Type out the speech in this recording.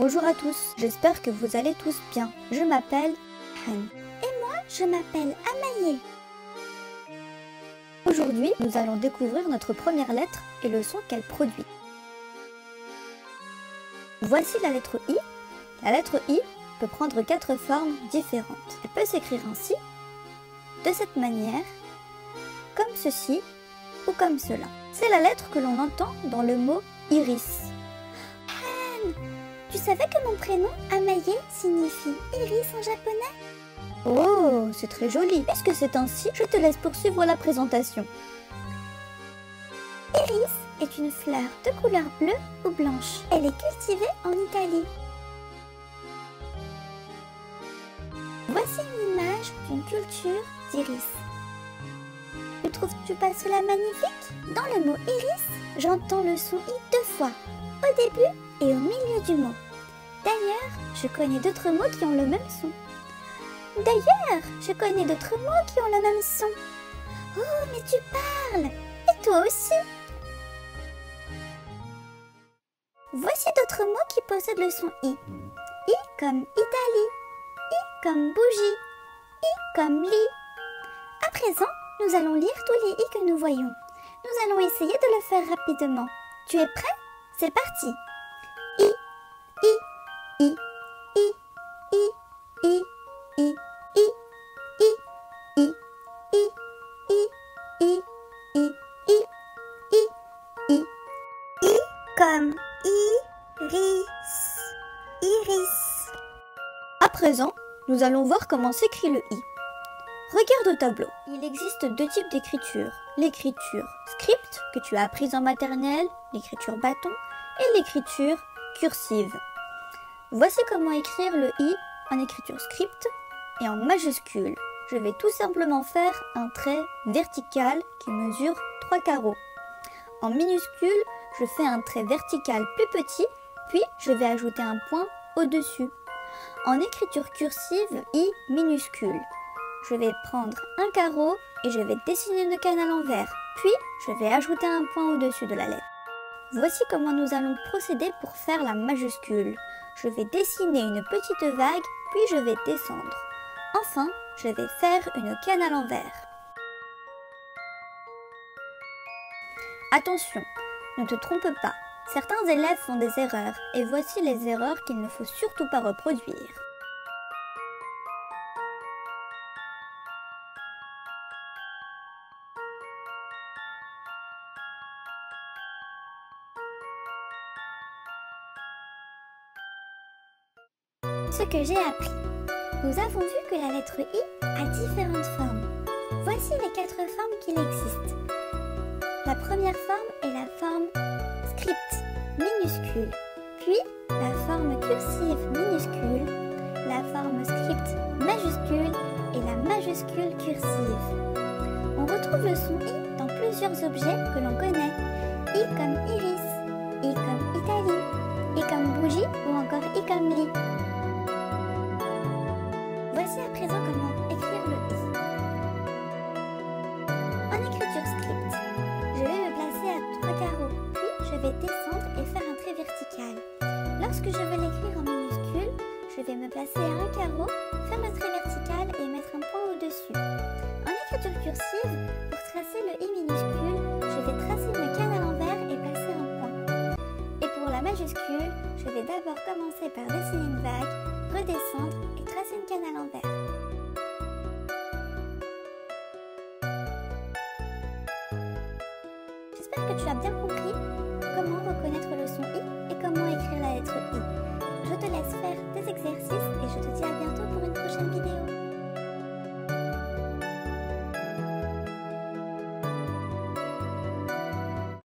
Bonjour à tous, j'espère que vous allez tous bien. Je m'appelle Han. Je m'appelle Amaye. Aujourd'hui, nous allons découvrir notre première lettre et le son qu'elle produit. Voici la lettre I. La lettre I peut prendre 4 formes différentes. Elle peut s'écrire ainsi, de cette manière, comme ceci ou comme cela. C'est la lettre que l'on entend dans le mot iris. Han, tu savais que mon prénom Amaye signifie iris en japonais? Oh, c'est très joli. Puisque c'est ainsi, je te laisse poursuivre la présentation. Iris est une fleur de couleur bleue ou blanche. Elle est cultivée en Italie. Voici une image d'une culture d'iris. Ne trouves-tu pas cela magnifique? Dans le mot iris, j'entends le son I 2 fois, au début et au milieu du mot. D'ailleurs, je connais d'autres mots qui ont le même son. Oh, mais tu parles! Et toi aussi! Voici d'autres mots qui possèdent le son I. I comme Italie, I comme bougie, I comme lit. À présent, nous allons lire tous les I que nous voyons. Nous allons essayer de le faire rapidement. Tu es prêt? C'est parti! I, I, I, I, I, I. I, I, I, I, I, I, I, I, I, I, I. I comme iris, iris. À présent, nous allons voir comment s'écrit le I. Regarde au tableau. Il existe 2 types d'écriture. L'écriture script, que tu as apprise en maternelle, l'écriture bâton, et l'écriture cursive. Voici comment écrire le I en écriture script et en majuscule. Je vais tout simplement faire un trait vertical qui mesure 3 carreaux. En minuscule, je fais un trait vertical plus petit, puis je vais ajouter un point au-dessus. En écriture cursive, I minuscule, je vais prendre un carreau et je vais dessiner une canne à l'envers, puis je vais ajouter un point au-dessus de la lettre. Voici comment nous allons procéder pour faire la majuscule. Je vais dessiner une petite vague, puis je vais descendre. Enfin, je vais faire une canne à l'envers. Attention, ne te trompe pas. Certains élèves font des erreurs, et voici les erreurs qu'il ne faut surtout pas reproduire. Ce que j'ai appris. Nous avons vu que la lettre I a différentes formes. Voici les 4 formes qu'il existe. La première forme est la forme script, minuscule, puis la forme cursive minuscule, la forme script majuscule et la majuscule cursive. On retrouve le son I dans plusieurs objets que l'on connaît. I comme iris, I comme Italie, I comme bougie ou encore I comme lit. Voici à présent comment écrire le I. En écriture script, je vais me placer à 3 carreaux, puis je vais descendre et faire un trait vertical. Lorsque je veux l'écrire en minuscule, je vais me placer à 1 carreau, faire le trait vertical et mettre un point au-dessus. En écriture cursive, pour tracer le I minuscule, je vais tracer une canne à l'envers et placer un point. Et pour la majuscule, je vais d'abord commencer par dessiner une vague, redescendre et tracer une canne à l'envers. J'espère que tu as bien compris comment reconnaître le son I et comment écrire la lettre I.